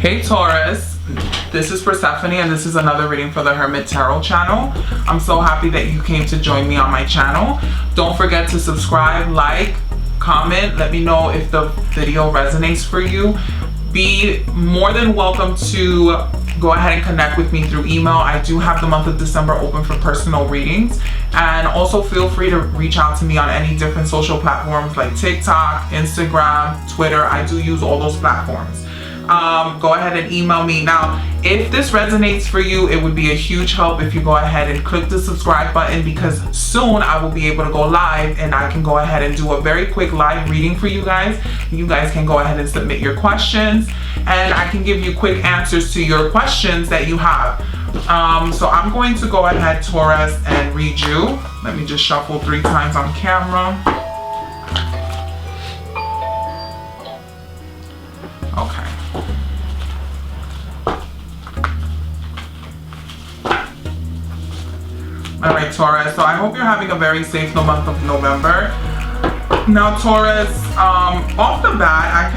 Hey Taurus, this is Persephone and this is another reading for the Hermit Tarot channel. I'm so happy that you came to join me on my channel. Don't forget to subscribe, like, comment, let me know if the video resonates for you. Be more than welcome to go ahead and connect with me through email. I do have the month of December open for personal readings, and also feel free to reach out to me on any different social platforms like TikTok, Instagram, Twitter. I do use all those platforms. Go ahead and email me. Now, if this resonates for you, it would be a huge help if you go ahead and click the subscribe button, because soon I will be able to go live and I can go ahead and do a very quick live reading for you guys. You guys can go ahead and submit your questions and I can give you quick answers to your questions that you have. So I'm going to go ahead, Taurus, and read you. Let me just shuffle 3 times on camera. Okay. Alright, Taurus, so I hope you're having a very safe month of November. Now, Taurus, off the bat,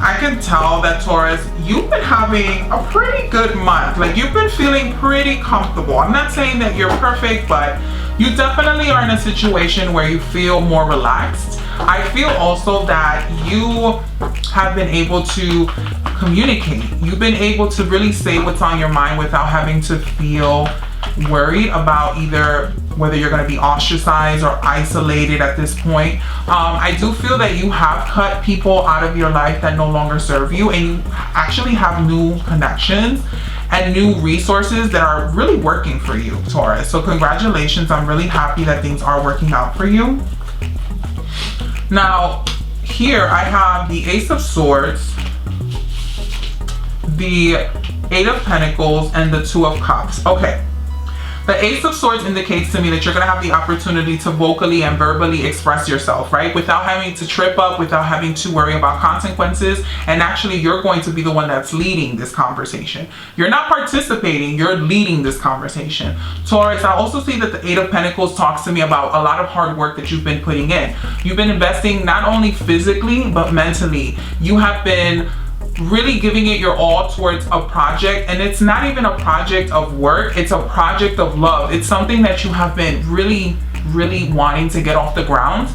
I can tell that, Taurus, you've been having a pretty good month. Like, you've been feeling pretty comfortable. I'm not saying that you're perfect, but you definitely are in a situation where you feel more relaxed. I feel also that you have been able to communicate. You've been able to really say what's on your mind without having to feel worried about either whether you're going to be ostracized or isolated at this point. I do feel that you have cut people out of your life that no longer serve you, and you actually have new connections and new resources that are really working for you, Taurus. So congratulations. I'm really happy that things are working out for you. Now, here I have the Ace of Swords, the 8 of Pentacles, and the 2 of Cups. Okay. The Ace of Swords indicates to me that you're going to have the opportunity to vocally and verbally express yourself, right? Without having to trip up, without having to worry about consequences. And actually, you're going to be the one that's leading this conversation. You're not participating, you're leading this conversation. Taurus, I also see that the 8 of Pentacles talks to me about a lot of hard work that you've been putting in. You've been investing not only physically, but mentally. You have been really giving it your all towards a project, and it's not even a project of work, it's a project of love. It's something that you have been really wanting to get off the ground,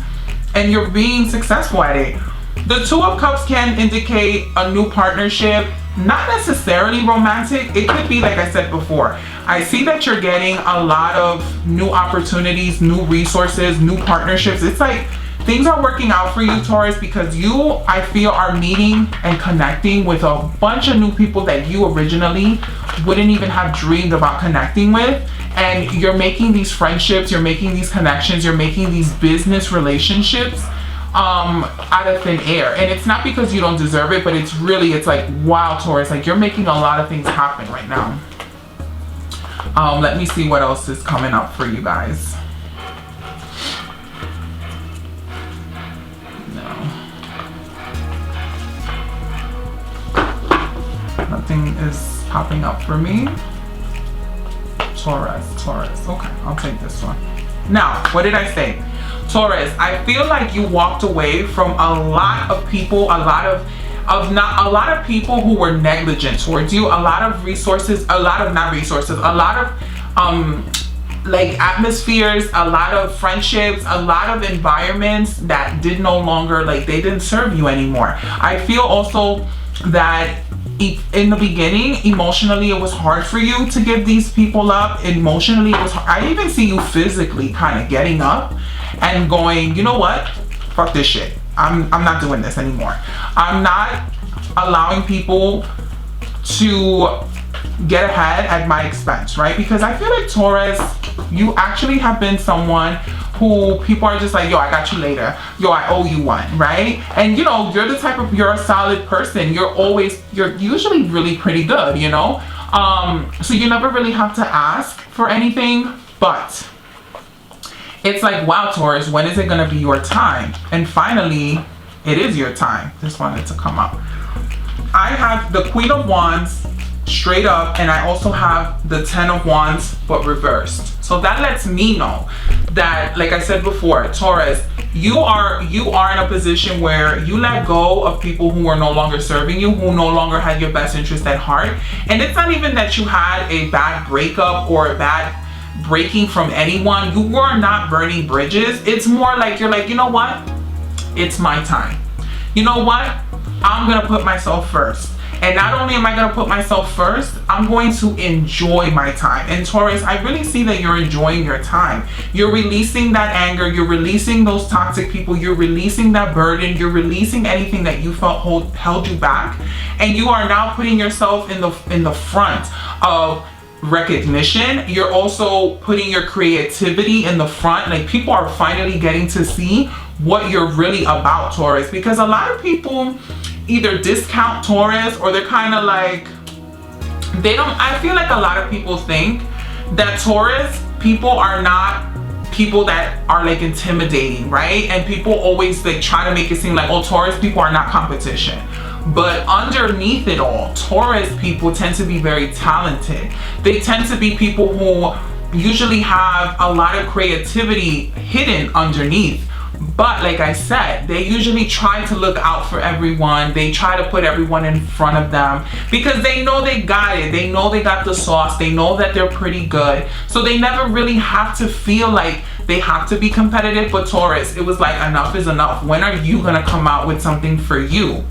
and you're being successful at it. The 2 of Cups can indicate a new partnership, not necessarily romantic. It could be, like I said before, I see that you're getting a lot of new opportunities, new resources, new partnerships. It's like things are working out for you, Taurus, because you, I feel, are meeting and connecting with a bunch of new people that you originally wouldn't even have dreamed about connecting with. And you're making these friendships, you're making these connections, you're making these business relationships out of thin air. And it's not because you don't deserve it, but it's like, wow, Taurus, like you're making a lot of things happen right now. Let me see what else is coming up for you guys. Nothing is popping up for me. Taurus. Okay, I'll take this one. Now, what did I say? Taurus, I feel like you walked away from a lot of people, a lot of people who were negligent towards you, a lot of resources, a lot of like atmospheres, a lot of friendships, a lot of environments that did no longer, like they didn't serve you anymore. I feel also that in the beginning, emotionally, it was hard for you to give these people up. Emotionally, it was hard. I even see you physically kind of getting up and going, you know what? Fuck this shit. I'm not doing this anymore. I'm not allowing people to get ahead at my expense, right? Because I feel like, Taurus, you actually have been someone who people are just like, yo, I got you later. Yo, I owe you one, right? And you know, you're a solid person. You're usually really pretty good, you know? So you never really have to ask for anything, but it's like, wow, Taurus, when is it gonna be your time? And finally, it is your time. Just wanted to come up. I have the Queen of Wands straight up, and I also have the 10 of Wands but reversed. So that lets me know that, like I said before, Taurus, you are in a position where you let go of people who are no longer serving you, who no longer had your best interest at heart. And it's not even that you had a bad breakup or a bad breaking from anyone. You were not burning bridges. It's more like you're like, you know what? It's my time. You know what? I'm gonna put myself first. And not only am I going to put myself first, I'm going to enjoy my time. And Taurus, I really see that you're enjoying your time. You're releasing that anger. You're releasing those toxic people. You're releasing that burden. You're releasing anything that you felt held you back. And you are now putting yourself in the front of recognition. You're also putting your creativity in the front. Like, people are finally getting to see what you're really about, Taurus. Because a lot of people either discount Taurus, or they're kind of like, I feel like a lot of people think that Taurus people are not people that are like intimidating, right? And people always like try to make it seem like, oh, Taurus people are not competition. But underneath it all, Taurus people tend to be very talented. They tend to be people who usually have a lot of creativity hidden underneath. But like I said, they usually try to look out for everyone. They try to put everyone in front of them because they know they got it. They know they got the sauce. They know that they're pretty good. So they never really have to feel like they have to be competitive. But Taurus, it was like, enough is enough. When are you gonna come out with something for you?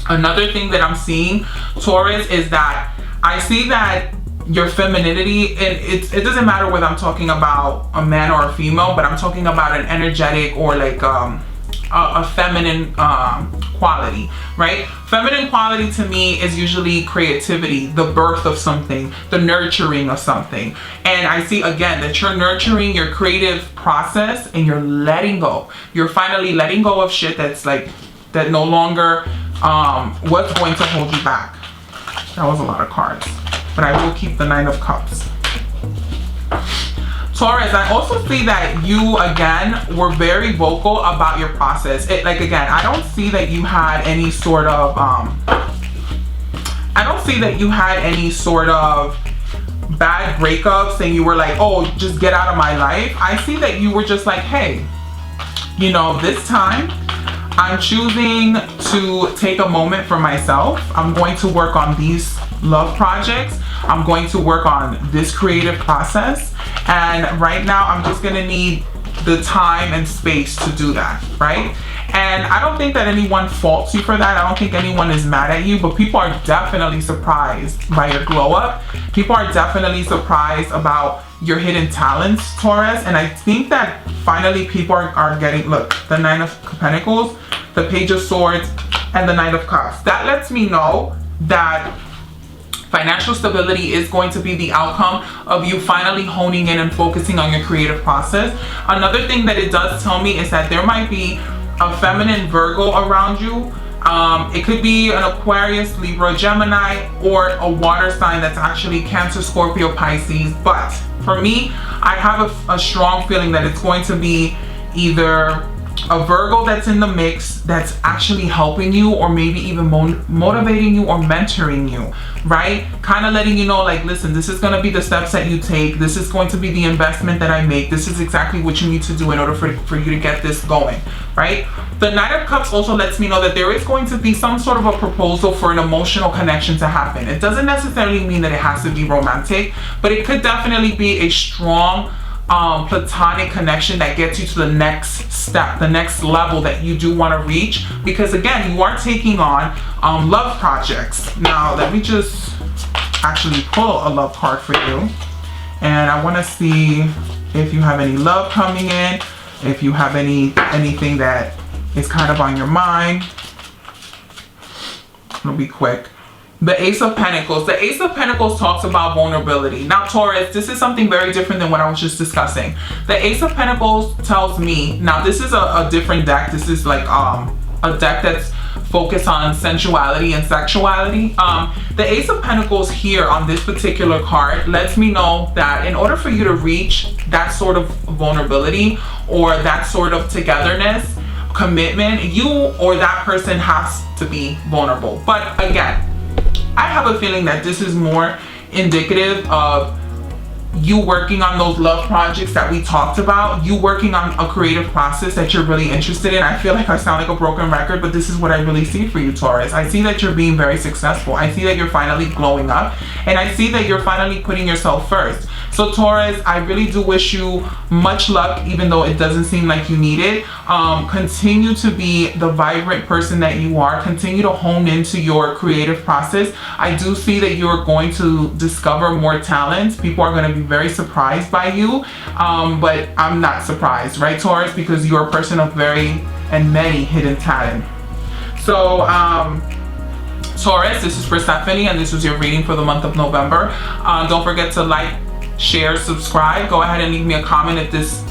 Another thing that I'm seeing, Taurus, is that I see that your femininity, and it doesn't matter whether I'm talking about a man or a female, but I'm talking about an energetic or like a feminine quality, right? Feminine quality to me is usually creativity, the birth of something, the nurturing of something. And I see again that you're nurturing your creative process and you're letting go. You're finally letting go of shit that's like, that no longer what's going to hold you back. That was a lot of cards, but I will keep the Nine of Cups. Taurus, I also see that you, again, were very vocal about your process. Like, again, I don't see that you had any sort of, bad breakups and you were like, oh, just get out of my life. I see that you were just like, hey, you know, this time I'm choosing to take a moment for myself. I'm going to work on these love projects. I'm going to work on this creative process. And right now I'm just gonna need the time and space to do that, right? And I don't think that anyone faults you for that. I don't think anyone is mad at you, but people are definitely surprised by your glow up. People are definitely surprised about your hidden talents, Taurus. And I think that finally people are getting, look, the Nine of Pentacles, the Page of Swords, and the Knight of Cups. That lets me know that financial stability is going to be the outcome of you finally honing in and focusing on your creative process. Another thing that it does tell me is that there might be a feminine Virgo around you. It could be an Aquarius, Libra, Gemini, or a water sign that's actually Cancer, Scorpio, Pisces. But for me, I have a strong feeling that it's going to be either a Virgo that's in the mix, that's actually helping you, or maybe even motivating you or mentoring you, right? Kind of letting you know, like, listen, this is going to be the steps that you take. This is going to be the investment that I make. This is exactly what you need to do in order for you to get this going, right? The Knight of Cups also lets me know that there is going to be some sort of a proposal for an emotional connection to happen. It doesn't necessarily mean that it has to be romantic, but it could definitely be a strong platonic connection that gets you to the next step, the next level that you do want to reach, because again, you are taking on love projects. Now let me just actually pull a love card for you, and I want to see if you have any love coming in, if you have anything that is kind of on your mind. It'll be quick. The Ace of Pentacles. The Ace of Pentacles talks about vulnerability. Now, Taurus, this is something very different than what I was just discussing. The Ace of Pentacles tells me, now this is a different deck. This is like a deck that's focused on sensuality and sexuality. The Ace of Pentacles here on this particular card lets me know that in order for you to reach that sort of vulnerability or that sort of togetherness, commitment, you or that person has to be vulnerable. But again, I have a feeling that this is more indicative of you working on those love projects that we talked about, you working on a creative process that you're really interested in. I feel like I sound like a broken record, but this is what I really see for you, Taurus. I see that you're being very successful. I see that you're finally glowing up, and I see that you're finally putting yourself first. So Taurus, I really do wish you much luck, even though it doesn't seem like you need it. Continue to be the vibrant person that you are. Continue to hone into your creative process. I do see that you're going to discover more talents. People are going to be very surprised by you, but I'm not surprised, right, Taurus? Because you're a person of very and many hidden talent. So Taurus, this is Persephone, and this was your reading for the month of November. Don't forget to like, share, subscribe. Go ahead and leave me a comment if this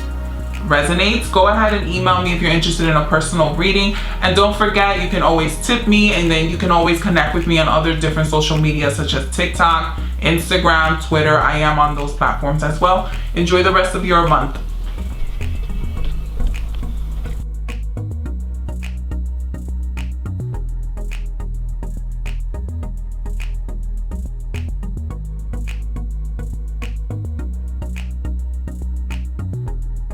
resonates. Go ahead and email me if you're interested in a personal reading, and don't forget, you can always tip me, and then you can always connect with me on other different social media such as TikTok, Instagram, Twitter. I am on those platforms as well. Enjoy the rest of your month.